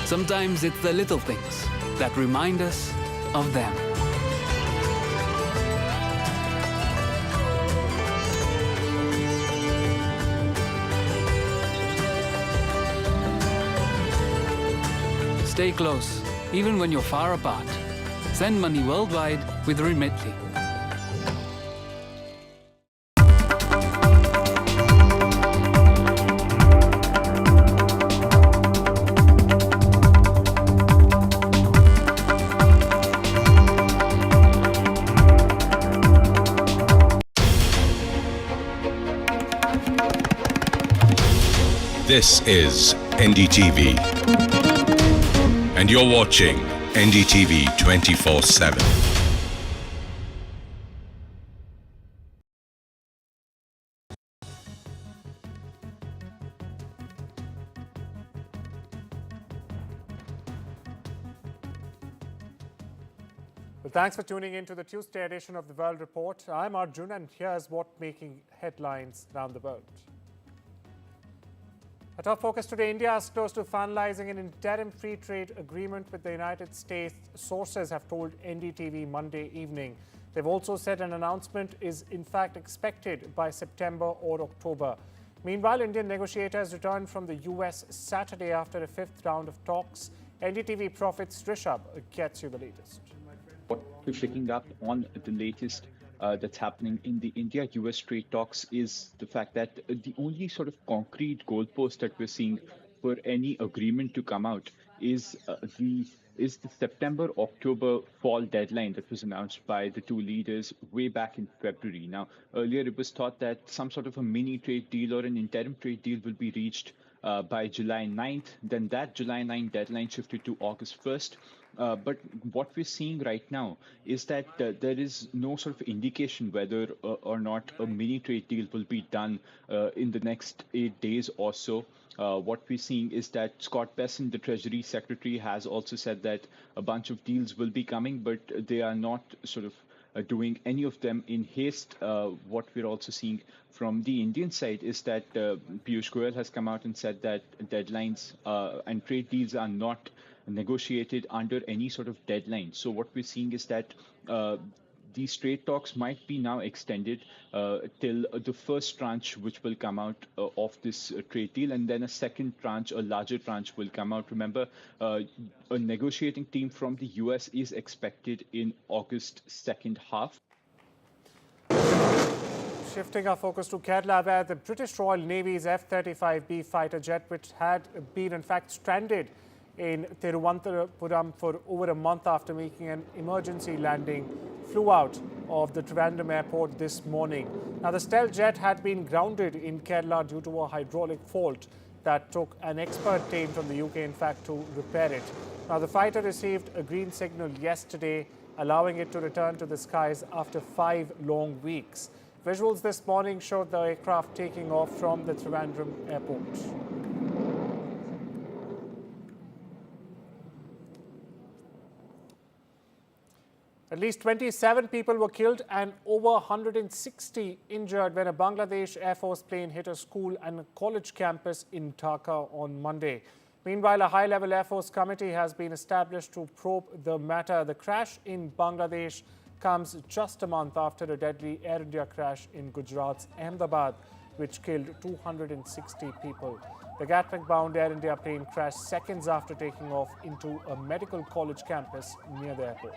Sometimes it's the little things that remind us of them. Stay close, even when you're far apart. Send money worldwide with Remitly. This is NDTV, and you're watching NDTV 24/7. Well, thanks for tuning in to the Tuesday edition of the World Report. I'm Arjun, and here's what's making headlines around the world. Our top focus today: India is close to finalizing an interim free trade agreement with the United States, sources have told NDTV Monday evening. They've also said an announcement is in fact expected by September or October. Meanwhile, Indian negotiators returned from the US Saturday after a fifth round of talks. NDTV Profits Rishabh gets you the latest. What we're picking up on the latest that's happening in the India-US trade talks is the fact that the only sort of concrete goalpost that we're seeing for any agreement to come out is the September-October fall deadline that was announced by the two leaders way back in February. Now, earlier it was thought that some sort of a mini trade deal or an interim trade deal will be reached by July 9th. Then that July 9th deadline shifted to August 1st. But what we're seeing right now is that there is no sort of indication whether or not a mini trade deal will be done in the next 8 days or so. What we're seeing is that Scott Bessent, the Treasury Secretary, has also said that a bunch of deals will be coming, but they are not sort of doing any of them in haste. What we're also seeing from the Indian side is that Piyush Goyal has come out and said that deadlines and trade deals are not negotiated under any sort of deadline. So what we're seeing is that these trade talks might be now extended till the first tranche, which will come out of this trade deal, and then a second tranche, a larger tranche, will come out. Remember, a negotiating team from the US is expected in August second half. Shifting our focus to Kerala, where the British Royal Navy's F-35B fighter jet, which had been in fact stranded in Thiruvananthapuram for over a month after making an emergency landing, flew out of the Trivandrum airport this morning. Now, the stealth jet had been grounded in Kerala due to a hydraulic fault that took an expert team from the UK, in fact, to repair it. Now, the fighter received a green signal yesterday, allowing it to return to the skies after 5 long weeks. Visuals this morning showed the aircraft taking off from the Trivandrum airport. At least 27 people were killed and over 160 injured when a Bangladesh Air Force plane hit a school and a college campus in Dhaka on Monday. Meanwhile, a high-level Air Force committee has been established to probe the matter. The crash in Bangladesh comes just a month after a deadly Air India crash in Gujarat's Ahmedabad, which killed 260 people. The Gatwick-bound Air India plane crashed seconds after taking off into a medical college campus near the airport.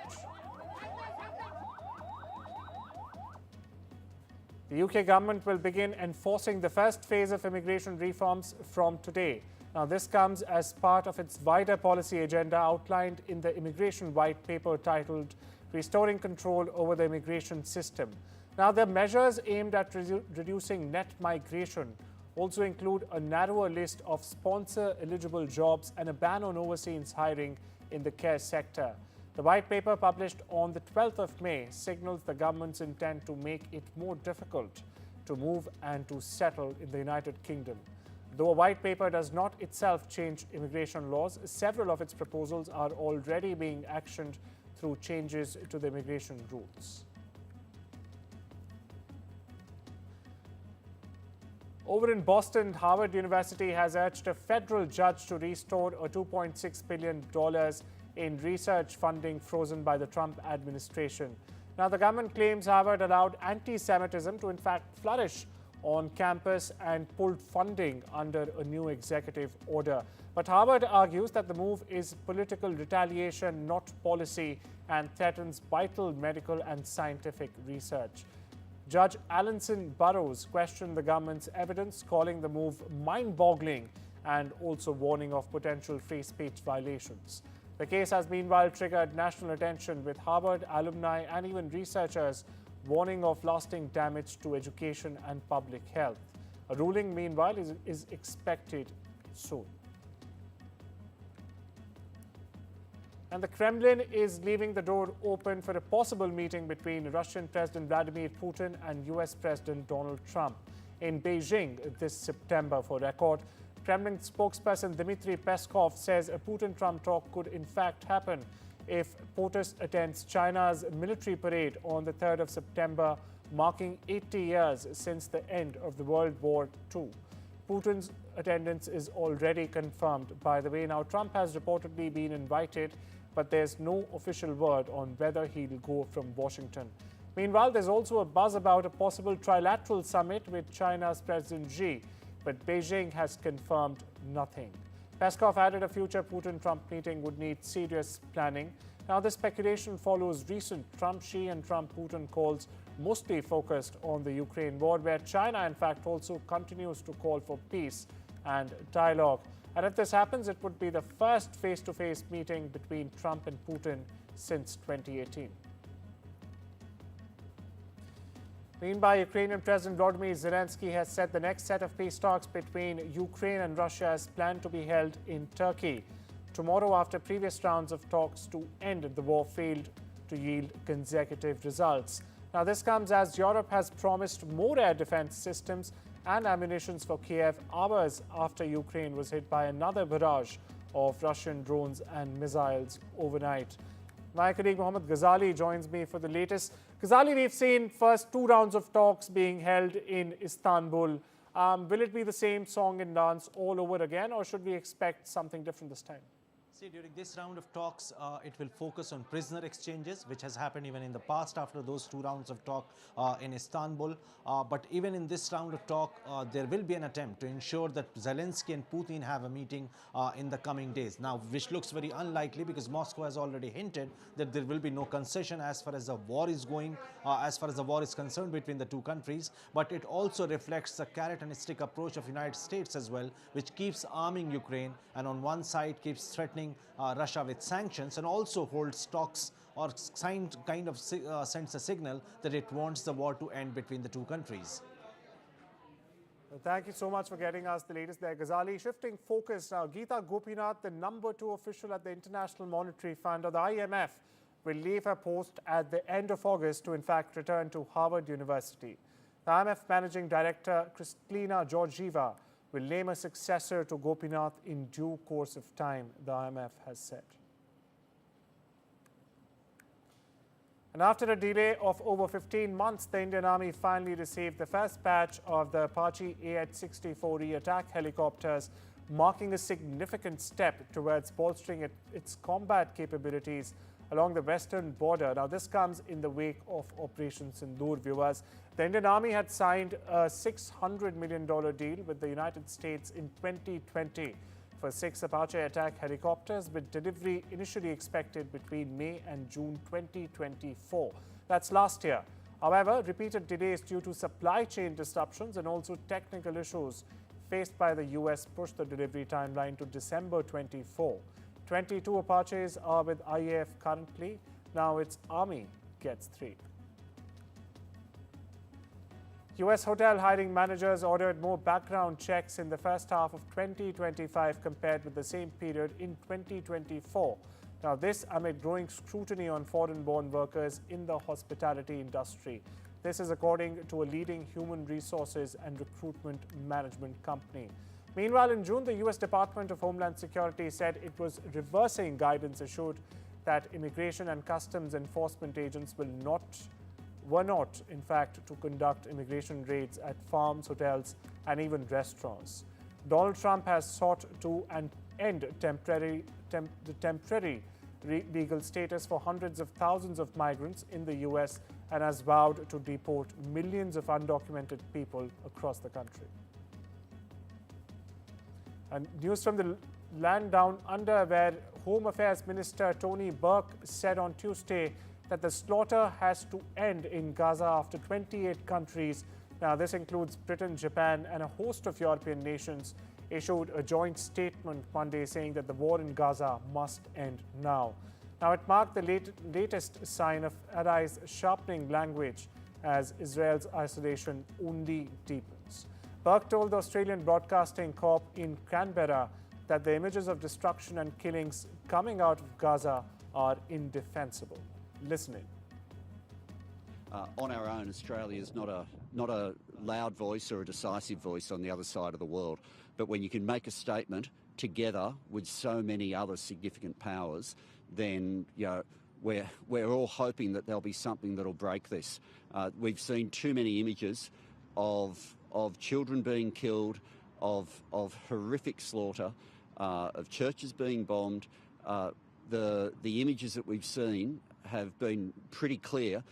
The UK government will begin enforcing the first phase of immigration reforms from today. Now, this comes as part of its wider policy agenda outlined in the immigration white paper titled Restoring Control over the Immigration System. Now, the measures aimed at reducing net migration also include a narrower list of sponsor-eligible jobs and a ban on overseas hiring in the care sector. The white paper, published on the 12th of May, signals the government's intent to make it more difficult to move and to settle in the United Kingdom. Though a white paper does not itself change immigration laws, several of its proposals are already being actioned through changes to the immigration rules. Over in Boston, Harvard University has urged a federal judge to restore a $2.6 billion in research funding frozen by the Trump administration. Now, the government claims Harvard allowed anti-Semitism to in fact flourish on campus and pulled funding under a new executive order. But Harvard argues that the move is political retaliation, not policy, and threatens vital medical and scientific research. Judge Alanson Burroughs questioned the government's evidence, calling the move mind-boggling and also warning of potential free speech violations. The case has meanwhile triggered national attention, with Harvard alumni and even researchers warning of lasting damage to education and public health. A ruling, meanwhile, is expected soon. And the Kremlin is leaving the door open for a possible meeting between Russian President Vladimir Putin and US President Donald Trump in Beijing this September. For record, Kremlin spokesperson Dmitry Peskov says a Putin-Trump talk could in fact happen if POTUS attends China's military parade on the 3rd of September, marking 80 years since the end of the World War II. Putin's attendance is already confirmed, by the way. Now, Trump has reportedly been invited, but there's no official word on whether he'll go from Washington. Meanwhile, there's also a buzz about a possible trilateral summit with China's President Xi, but Beijing has confirmed nothing. Peskov added a future Putin-Trump meeting would need serious planning. Now, this speculation follows recent Trump-Xi and Trump-Putin calls, mostly focused on the Ukraine war, where China, in fact, also continues to call for peace and dialogue. And if this happens, it would be the first face-to-face meeting between Trump and Putin since 2018. Meanwhile, Ukrainian President Volodymyr Zelensky has said the next set of peace talks between Ukraine and Russia is planned to be held in Turkey tomorrow, after previous rounds of talks to end the war failed to yield consecutive results. Now, this comes as Europe has promised more air defense systems and ammunition for Kiev hours after Ukraine was hit by another barrage of Russian drones and missiles overnight. My colleague Mohammad Ghazali joins me for the latest. Ghazali, we've seen first 2 rounds of talks being held in Istanbul. Will it be the same song and dance all over again, or should we expect something different this time? See, during this round of talks, it will focus on prisoner exchanges, which has happened even in the past after those 2 rounds of talk in Istanbul. But even in this round of talk, there will be an attempt to ensure that Zelensky and Putin have a meeting in the coming days. Now, which looks very unlikely because Moscow has already hinted that there will be no concession as far as the war is going, as far as the war is concerned between the 2 countries. But it also reflects the carrot and stick approach of the United States as well, which keeps arming Ukraine and on one side keeps threatening Russia with sanctions, and also holds talks or kind of sends a signal that it wants the war to end between the 2 countries. Well, thank you so much for getting us the latest there, Ghazali. Shifting focus now, Geeta Gopinath, the number 2 official at the International Monetary Fund, or the IMF, will leave her post at the end of August to in fact return to Harvard University. The IMF Managing Director, Kristalina Georgieva, will name a successor to Gopinath in due course of time, the IMF has said. And after a delay of over 15 months, the Indian Army finally received the first batch of the Apache AH-64E attack helicopters, marking a significant step towards bolstering its combat capabilities along the western border. Now, this comes in the wake of Operation Sindoor, viewers. The Indian Army had signed a $600 million deal with the United States in 2020 for 6 Apache attack helicopters, with delivery initially expected between May and June 2024. That's last year. However, repeated delays due to supply chain disruptions and also technical issues faced by the US pushed the delivery timeline to December 24. 22 Apaches are with IAF currently. Now its Army gets 3. US hotel hiring managers ordered more background checks in the first half of 2025 compared with the same period in 2024. Now, this amid growing scrutiny on foreign-born workers in the hospitality industry. This is according to a leading human resources and recruitment management company. Meanwhile, in June, the U.S. Department of Homeland Security said it was reversing guidance issued that immigration and customs enforcement agents will were not, in fact, to conduct immigration raids at farms, hotels, and even restaurants. Donald Trump has sought to end temporary legal status for hundreds of thousands of migrants in the U.S. and has vowed to deport millions of undocumented people across the country. And news from the land down under, where Home Affairs Minister Tony Burke said on Tuesday that the slaughter has to end in Gaza after 28 countries, now this includes Britain, Japan, and a host of European nations, issued a joint statement Monday saying that the war in Gaza must end now. Now, it marked the latest sign of allies sharpening language as Israel's isolation only deepens. Burke told the Australian Broadcasting Corp in Canberra that the images of destruction and killings coming out of Gaza are indefensible. Listen in. On our own, Australia is not a loud voice or a decisive voice on the other side of the world. But when you can make a statement together with so many other significant powers, then we're all hoping that there'll be something that'll break this. We've seen too many images of children being killed, of horrific slaughter, of churches being bombed. The images that we've seen have been pretty clear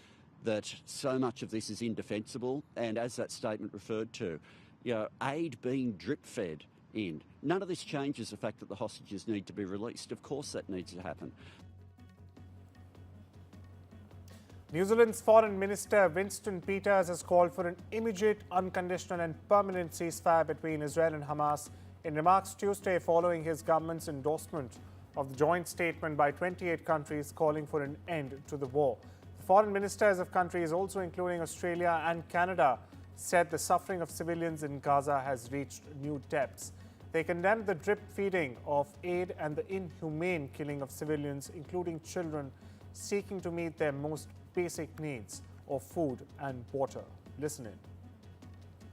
that so much of this is indefensible, and as that statement referred to, aid being drip-fed in. None of this changes the fact that the hostages need to be released. Of course that needs to happen. New Zealand's Foreign Minister Winston Peters has called for an immediate, unconditional and permanent ceasefire between Israel and Hamas in remarks Tuesday following his government's endorsement of the joint statement by 28 countries calling for an end to the war. Foreign ministers of countries, also including Australia and Canada, said the suffering of civilians in Gaza has reached new depths. They condemned the drip feeding of aid and the inhumane killing of civilians, including children, seeking to meet their most basic needs of food and water. Listen in.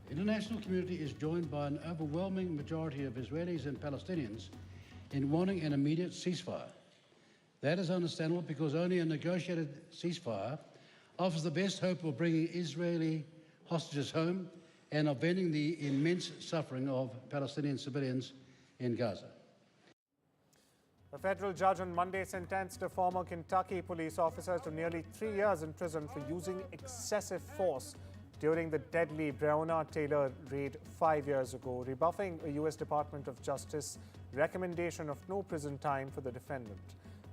The international community is joined by an overwhelming majority of Israelis and Palestinians in wanting an immediate ceasefire. That is understandable because only a negotiated ceasefire offers the best hope of bringing Israeli hostages home and of ending the immense suffering of Palestinian civilians in Gaza. A federal judge on Monday sentenced a former Kentucky police officer to nearly 3 years in prison for using excessive force during the deadly Breonna Taylor raid 5 years ago, rebuffing a U.S. Department of Justice recommendation of no prison time for the defendant.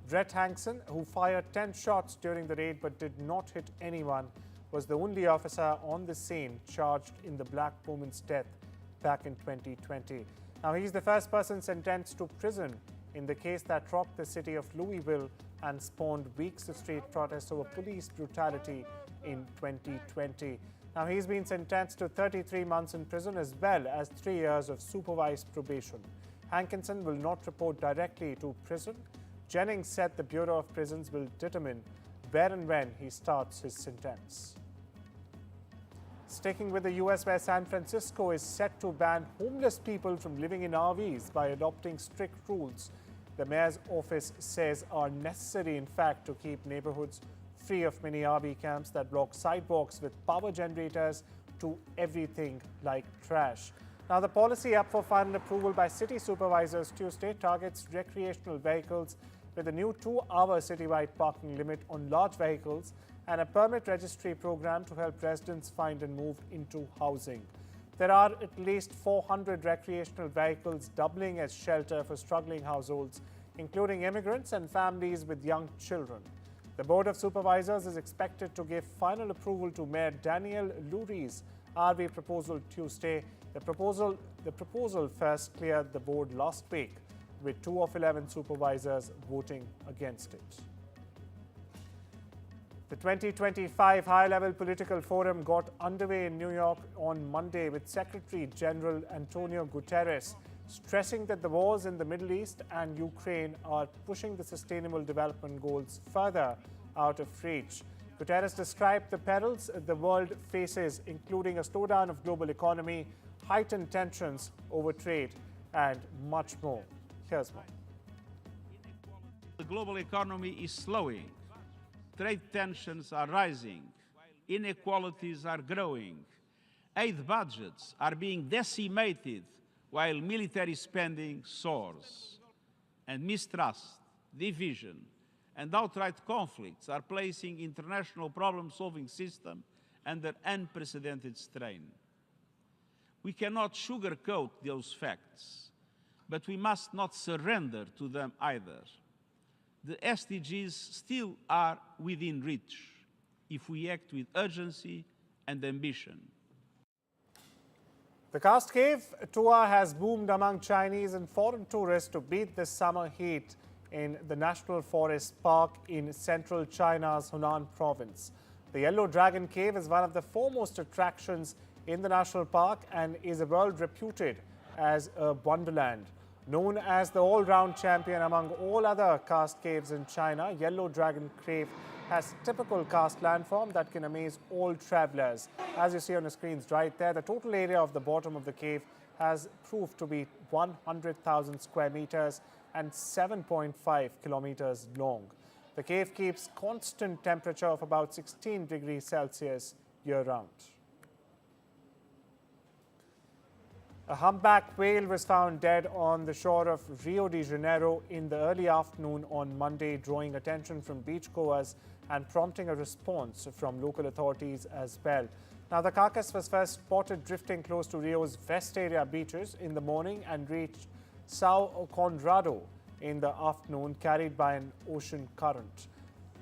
Brett Hankson, who fired 10 shots during the raid but did not hit anyone, was the only officer on the scene charged in the black woman's death back in 2020. Now, he's the first person sentenced to prison in the case that rocked the city of Louisville and spawned weeks of street protests over police brutality in 2020. Now, he's been sentenced to 33 months in prison as well as 3 years of supervised probation. Hankinson will not report directly to prison. Jennings said the Bureau of Prisons will determine where and when he starts his sentence. Sticking with the U.S., where San Francisco is set to ban homeless people from living in RVs by adopting strict rules the mayor's office says are necessary, in fact, to keep neighborhoods free of many RV camps that block sidewalks with power generators to everything like trash. Now, the policy up for final approval by city supervisors Tuesday targets recreational vehicles with a new 2-hour citywide parking limit on large vehicles and a permit registry program to help residents find and move into housing. There are at least 400 recreational vehicles doubling as shelter for struggling households, including immigrants and families with young children. The Board of Supervisors is expected to give final approval to Mayor Daniel Lurie's RV proposal Tuesday. The proposal first cleared the board last week, with 2 of 11 supervisors voting against it. The 2025 high-level political forum got underway in New York on Monday with Secretary General Antonio Guterres stressing that the wars in the Middle East and Ukraine are pushing the Sustainable Development Goals further out of reach. Guterres described the perils the world faces, including a slowdown of global economy, heightened tensions over trade, and much more. Here's more. The global economy is slowing. Trade tensions are rising. inequalities are growing, aid budgets are being decimated while military spending soars, and mistrust, division, and outright conflicts are placing international problem-solving system under unprecedented strain. We cannot sugarcoat those facts, but we must not surrender to them either. The SDGs still are within reach if we act with urgency and ambition. The Cast Cave tour has boomed among Chinese and foreign tourists to beat the summer heat in the National Forest Park in central China's Hunan province. The Yellow Dragon Cave is one of the foremost attractions in the national park and is a world reputed as a wonderland. Known as the all-round champion among all other karst caves in China, Yellow Dragon Cave has typical karst landform that can amaze all travelers. As you see on the screens right there, the total area of the bottom of the cave has proved to be 100,000 square meters and 7.5 kilometers long. The cave keeps constant temperature of about 16 degrees Celsius year-round. A humpback whale was found dead on the shore of Rio de Janeiro in the early afternoon on Monday, drawing attention from beachgoers and prompting a response from local authorities as well. Now, the carcass was first spotted drifting close to Rio's West area beaches in the morning and reached Sao Conrado in the afternoon, carried by an ocean current.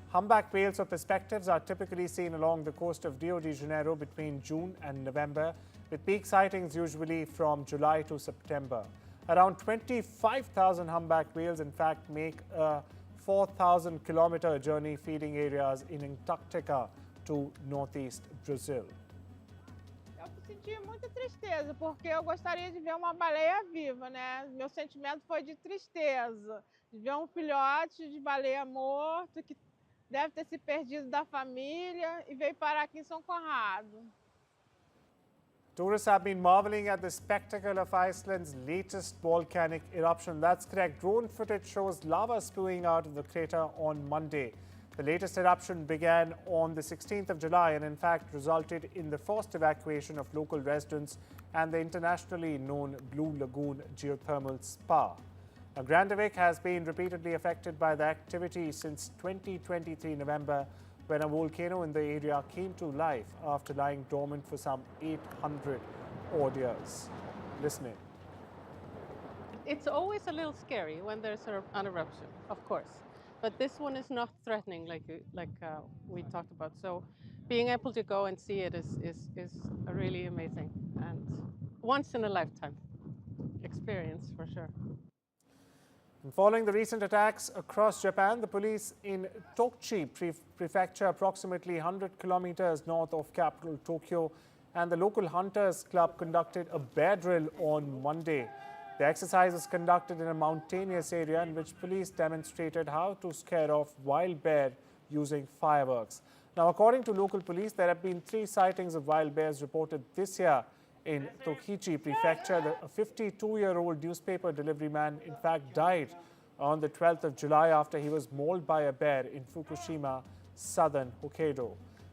Humpback whales or perspectives are typically seen along the coast of Rio de Janeiro between June and November, with peak sightings usually from July to September. Around 25,000 humpback whales, in fact, make a 4,000-kilometer journey feeding areas in Antarctica to northeast Brazil. Eu senti muita tristeza, porque eu gostaria de ver uma baleia viva, né? Meu sentimento foi de tristeza, de ver filhote de baleia morto, que deve ter se perdido da família e veio parar aqui em São Conrado. Tourists have been marveling at the spectacle of Iceland's latest volcanic eruption. That's correct. Drone footage shows lava spewing out of the crater on Monday. The latest eruption began on the 16th of July and in fact resulted in the forced evacuation of local residents and the internationally known Blue Lagoon geothermal spa. Now, Grandavik has been repeatedly affected by the activity since 2023 November, when a volcano in the area came to life after lying dormant for some 800 odd years. Listen in. It's always a little scary when there's an eruption, of course. But this one is not threatening like we talked about. So being able to go and see it is really amazing and once in a lifetime experience for sure. And following the recent attacks across Japan, the police in Tochi prefecture, approximately 100 kilometers north of capital Tokyo, and the local hunters club conducted a bear drill on Monday. The exercise was conducted in a mountainous area in which police demonstrated how to scare off wild bear using fireworks. Now, according to local police, there have been 3 sightings of wild bears reported this year in Tokichi prefecture. A 52-year-old newspaper delivery man, in fact, died on the 12th of July after he was mauled by a bear in Fukushima, southern Hokkaido.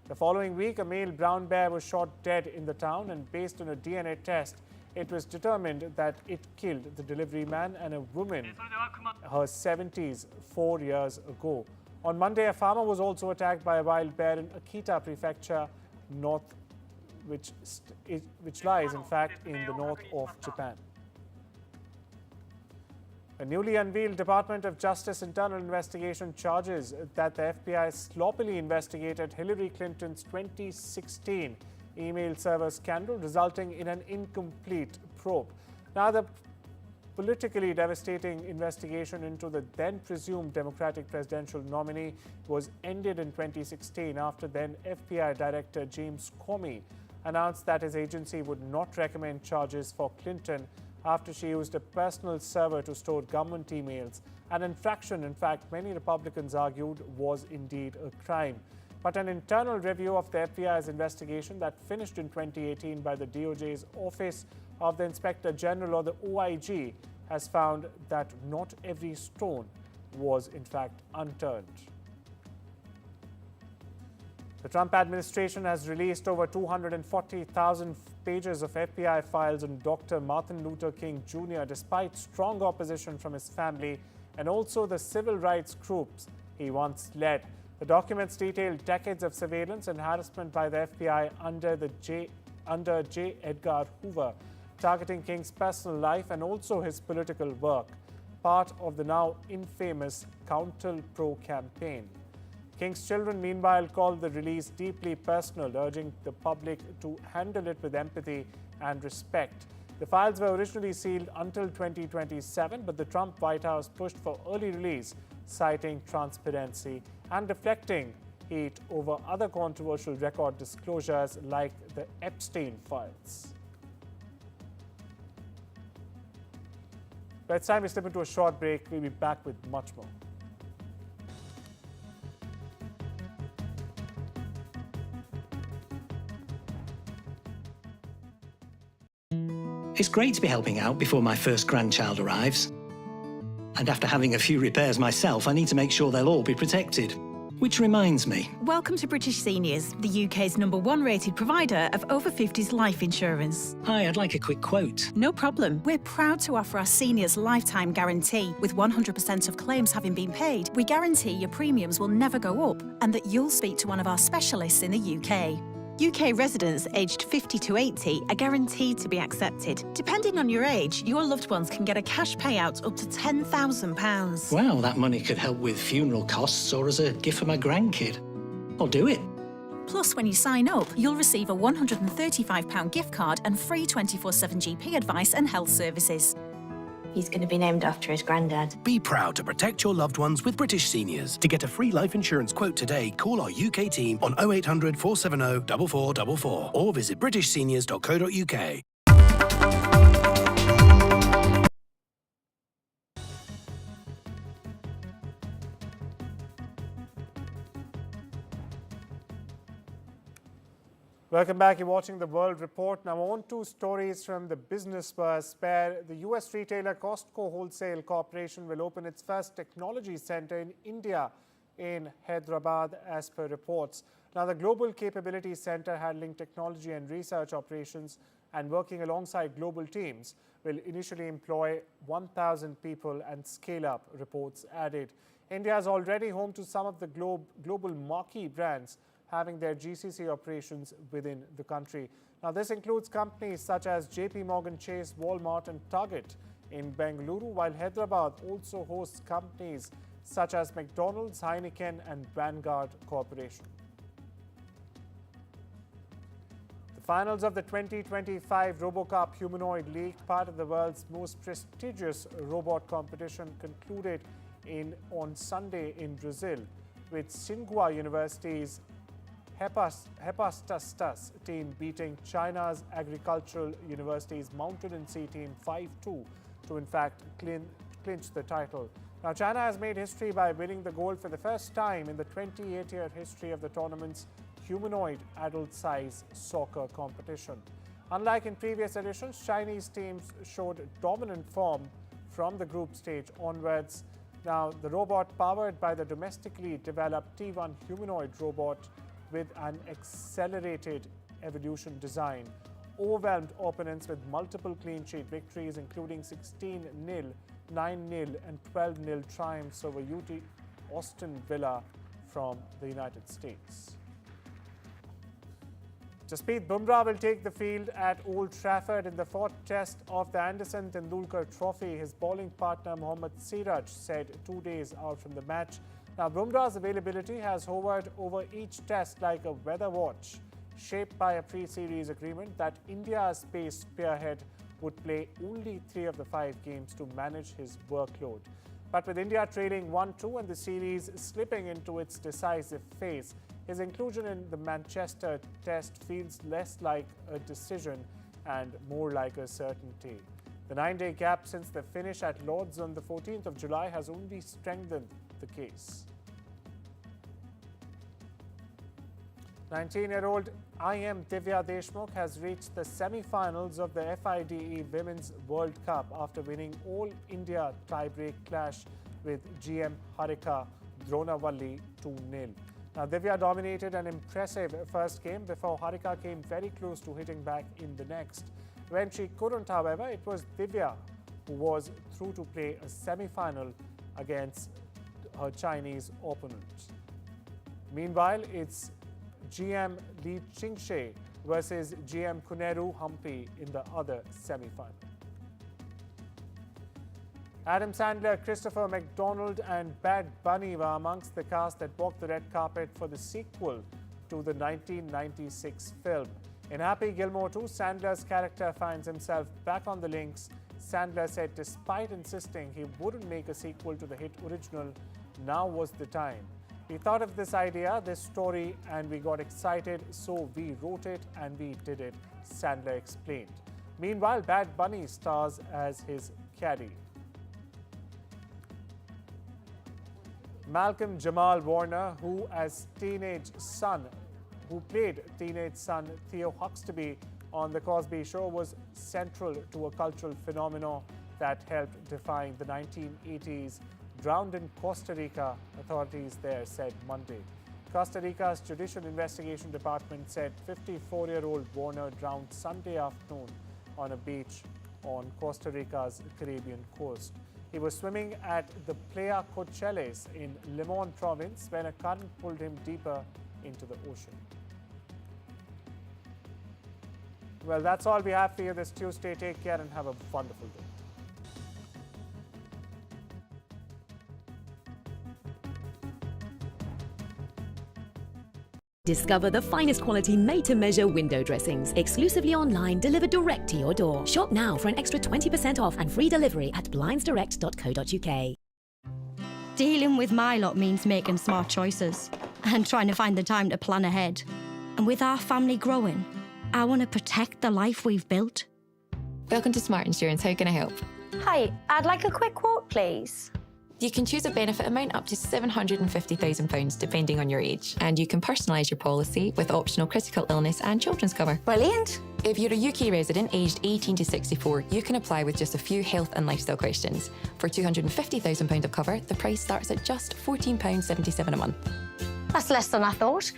The following week, a male brown bear was shot dead in the town, and based on a DNA test, it was determined that it killed the delivery man and a woman, her 70s, 4 years ago. On Monday, a farmer was also attacked by a wild bear in Akita prefecture, which lies, in fact, in the north of Japan. A newly unveiled Department of Justice internal investigation charges that the FBI sloppily investigated Hillary Clinton's 2016 email server scandal, resulting in an incomplete probe. Now, the politically devastating investigation into the then presumed Democratic presidential nominee was ended in 2016 after then FBI Director James Comey announced that his agency would not recommend charges for Clinton after she used a personal server to store government emails. An infraction, in fact, many Republicans argued was indeed a crime. But an internal review of the FBI's investigation that finished in 2018 by the DOJ's Office of the Inspector General, or the OIG, has found that not every stone was in fact unturned. The Trump administration has released over 240,000 pages of FBI files on Dr. Martin Luther King Jr. despite strong opposition from his family and also the civil rights groups he once led. The documents detail decades of surveillance and harassment by the FBI under J. Edgar Hoover, targeting King's personal life and also his political work, part of the now infamous COINTELPRO campaign. King's children, meanwhile, called the release deeply personal, urging the public to handle it with empathy and respect. The files were originally sealed until 2027, but the Trump White House pushed for early release, citing transparency and deflecting heat over other controversial record disclosures like the Epstein files. But it's time we step into a short break. We'll be back with much more. It's great to be helping out before my first grandchild arrives. And after having a few repairs myself, I need to make sure they'll all be protected. Which reminds me. Welcome to British Seniors, the UK's #1 rated provider of over 50s life insurance. Hi, I'd like a quick quote. No problem. We're proud to offer our seniors lifetime guarantee. With 100% of claims having been paid, we guarantee your premiums will never go up and that you'll speak to one of our specialists in the UK. UK residents aged 50 to 80 are guaranteed to be accepted. Depending on your age, your loved ones can get a cash payout up to £10,000. Wow, that money could help with funeral costs or as a gift for my grandkid. I'll do it. Plus, when you sign up, you'll receive a £135 gift card and free 24/7 GP advice and health services. He's going to be named after his granddad. Be proud to protect your loved ones with British Seniors. To get a free life insurance quote today, call our UK team on 0800 470 4444 or visit britishseniors.co.uk. Welcome back. You're watching the World Report. Now on to stories from the business where the US retailer Costco Wholesale Corporation will open its first technology center in India in Hyderabad, as per reports. Now, the Global Capability Center, handling technology and research operations and working alongside global teams, will initially employ 1,000 people and scale up, reports added. India is already home to some of the global marquee brands having their GCC operations within the country. Now, this includes companies such as JP Morgan Chase, Walmart and Target in Bengaluru, while Hyderabad also hosts companies such as McDonald's, Heineken and Vanguard Corporation. The finals of the 2025 RoboCup Humanoid League, part of the world's most prestigious robot competition, concluded on Sunday in Brazil, with Tsinghua University's Hepastastas team beating China's Agricultural University's Mountain and Sea team 5-2 to in fact clinch the title. Now, China has made history by winning the gold for the first time in the 28-year history of the tournament's humanoid adult-size soccer competition. Unlike in previous editions, Chinese teams showed dominant form from the group stage onwards. Now, the robot, powered by the domestically developed T1 humanoid robot with an accelerated evolution design, overwhelmed opponents with multiple clean sheet victories, including 16-0, 9-0 and 12-0 triumphs over UT Austin Villa from the United States. Jasprit Bumrah will take the field at Old Trafford in the fourth test of the Anderson Tendulkar Trophy. His bowling partner Mohammad Siraj said 2 days out from the match. Now, Bumrah's availability has hovered over each test like a weather watch, shaped by a pre-series agreement that India's pace spearhead would play only 3 of the 5 games to manage his workload. But with India trailing 1-2 and the series slipping into its decisive phase, his inclusion in the Manchester test feels less like a decision and more like a certainty. The 9-day gap since the finish at Lord's on the 14th of July has only strengthened the case. 19-year-old IM Divya Deshmukh has reached the semi-finals of the FIDE Women's World Cup after winning All India tiebreak clash with GM Harika Dronavalli 2-0. Now, Divya dominated an impressive first game before Harika came very close to hitting back in the next. When she couldn't, however, it was Divya who was through to play a semi-final against her Chinese opponent. Meanwhile, it's GM Li Qingxie versus GM Kuneru Humpy in the other semi-final. Adam Sandler, Christopher McDonald and Bad Bunny were amongst the cast that walked the red carpet for the sequel to the 1996 film. In Happy Gilmore 2, Sandler's character finds himself back on the links. Sandler said despite insisting he wouldn't make a sequel to the hit original, now was the time. We thought of this idea, this story, and we got excited, so we wrote it and we did it, Sandler explained. Meanwhile, Bad Bunny stars as his caddy. Malcolm Jamal Warner, who played teenage son Theo Huxtable on The Cosby Show, was central to a cultural phenomenon that helped define the 1980s. Drowned in Costa Rica, authorities there said Monday. Costa Rica's Judicial Investigation Department said 54-year-old Warner drowned Sunday afternoon on a beach on Costa Rica's Caribbean coast. He was swimming at the Playa Cocheles in Limon province when a current pulled him deeper into the ocean. Well, that's all we have for you this Tuesday. Take care and have a wonderful day. Discover the finest quality made-to-measure window dressings, exclusively online, delivered direct to your door. Shop now for an extra 20% off and free delivery at blindsdirect.co.uk. Dealing with my lot means making smart choices and trying to find the time to plan ahead. And with our family growing, I want to protect the life we've built. Welcome to Smart Insurance. How can I help? Hi, I'd like a quick quote, please. You can choose a benefit amount up to £750,000 depending on your age. And you can personalise your policy with optional critical illness and children's cover. Brilliant. If you're a UK resident aged 18 to 64, you can apply with just a few health and lifestyle questions. For £250,000 of cover, the price starts at just £14.77 a month. That's less than I thought.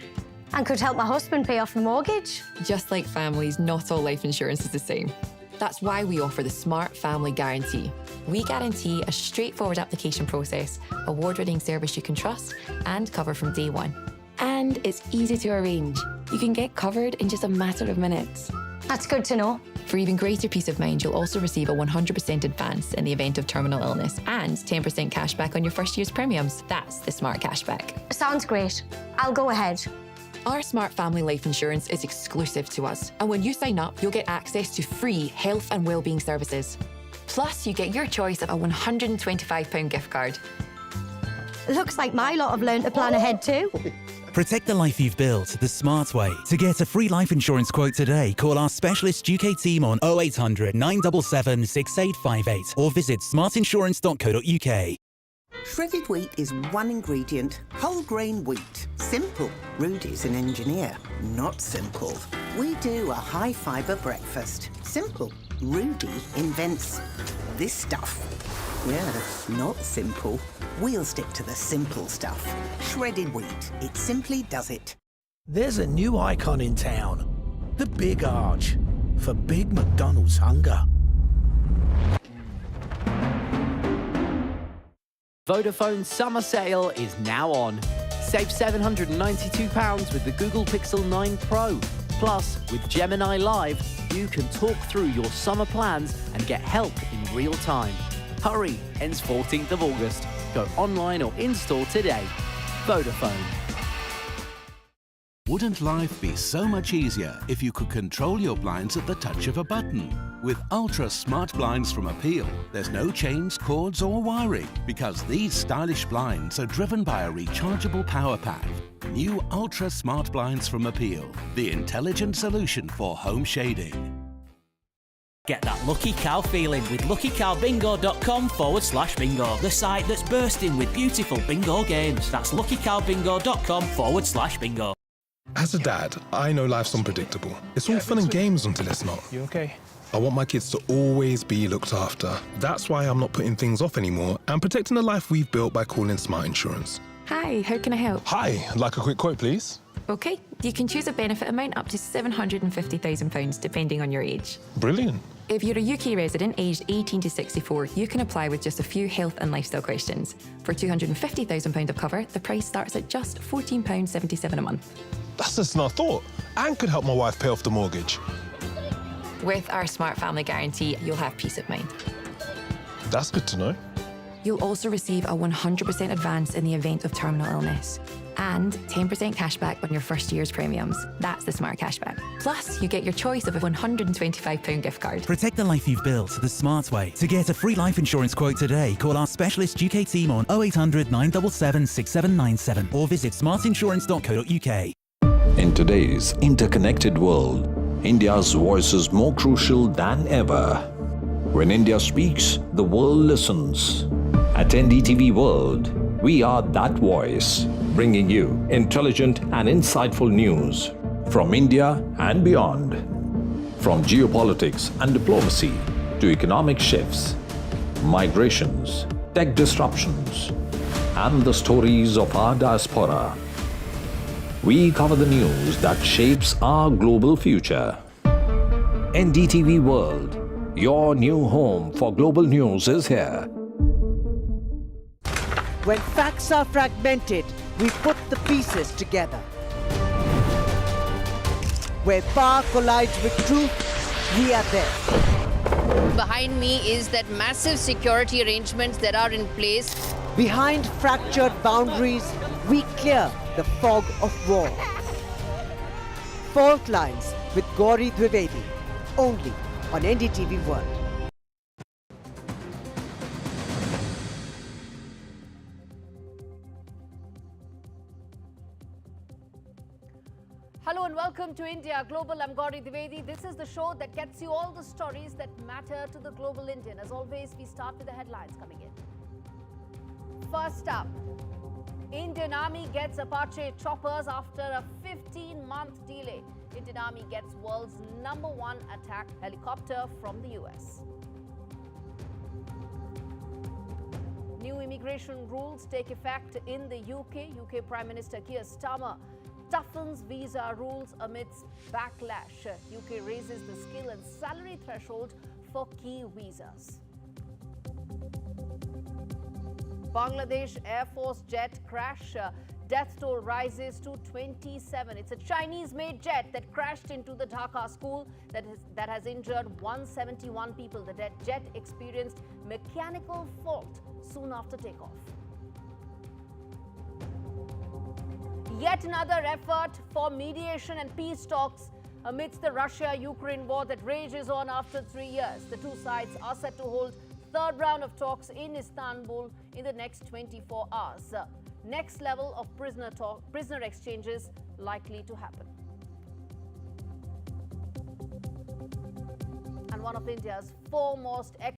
And could help my husband pay off the mortgage. Just like families, not all life insurance is the same. That's why we offer the Smart Family Guarantee. We guarantee a straightforward application process, award-winning service you can trust, and cover from day one. And it's easy to arrange. You can get covered in just a matter of minutes. That's good to know. For even greater peace of mind, you'll also receive a 100% advance in the event of terminal illness and 10% cashback on your first year's premiums. That's the Smart Cashback. Sounds great. I'll go ahead. Our Smart Family Life Insurance is exclusive to us, and when you sign up, you'll get access to free health and wellbeing services. Plus, you get your choice of a £125 gift card. Looks like my lot have learned to plan ahead too. Protect the life you've built the smart way. To get a free life insurance quote today, call our specialist UK team on 0800 977 6858 or visit smartinsurance.co.uk. Shredded wheat is one ingredient, whole grain wheat. Simple. Rudy's an engineer. Not simple. We do a high fibre breakfast. Simple. Rudy invents this stuff. Yeah, not simple. We'll stick to the simple stuff. Shredded wheat. It simply does it. There's a new icon in town. The Big Arch. For Big McDonald's hunger. Vodafone's summer sale is now on. Save £792 with the Google Pixel 9 Pro. Plus, with Gemini Live, you can talk through your summer plans and get help in real time. Hurry, ends 14th of August. Go online or in-store today. Vodafone. Wouldn't life be so much easier if you could control your blinds at the touch of a button? With ultra smart blinds from Appeal, there's no chains, cords or wiring because these stylish blinds are driven by a rechargeable power pack. New ultra smart blinds from Appeal, the intelligent solution for home shading. Get that lucky cow feeling with luckycowbingo.com/bingo. The site that's bursting with beautiful bingo games. That's luckycowbingo.com/bingo. As a dad, I know life's unpredictable. It's all fun and games until it's not. You okay? I want my kids to always be looked after. That's why I'm not putting things off anymore and protecting the life we've built by calling Smart Insurance. Hi, how can I help? Hi, I'd like a quick quote, please. Okay, you can choose a benefit amount up to £750,000 depending on your age. Brilliant. If you're a UK resident aged 18 to 64, you can apply with just a few health and lifestyle questions. For £250,000 of cover, the price starts at just £14.77 a month. That's less than I thought. And could help my wife pay off the mortgage. With our Smart Family Guarantee, you'll have peace of mind. That's good to know. You'll also receive a 100% advance in the event of terminal illness and 10% cashback on your first year's premiums. That's the Smart Cashback. Plus, you get your choice of a £125 gift card. Protect the life you've built the smart way. To get a free life insurance quote today, call our specialist UK team on 0800 977 6797 or visit smartinsurance.co.uk. In today's interconnected world, India's voice is more crucial than ever. When India speaks, the world listens. At NDTV World, we are that voice, bringing you intelligent and insightful news from India and beyond. From geopolitics and diplomacy to economic shifts, migrations, tech disruptions, and the stories of our diaspora. We cover the news that shapes our global future. NDTV World, your new home for global news, is here. When facts are fragmented, we put the pieces together. Where power collides with truth, we are there. Behind me is that massive security arrangements that are in place. Behind fractured boundaries, we clear the fog of war. Fault Lines with Gauri Dwivedi, only on NDTV World. Hello and welcome to India Global. I'm Gauri Dwivedi. This is the show that gets you all the stories that matter to the global Indian. As always, we start with the headlines coming in. First up, Indian Army gets Apache choppers after a 15-month delay. Indian Army gets world's #1 attack helicopter from the US. New immigration rules take effect in the UK. UK Prime Minister Keir Starmer toughens visa rules amidst backlash. UK raises the skill and salary threshold for key visas. Bangladesh Air Force jet crash. Death toll rises to 27. It's a Chinese-made jet that crashed into the Dhaka school that has injured 171 people. The jet experienced mechanical fault soon after takeoff. Yet another effort for mediation and peace talks amidst the Russia-Ukraine war that rages on after 3 years. The two sides are set to hold third round of talks in Istanbul in the next 24 hours. Next level of prisoner exchanges likely to happen. And one of India's foremost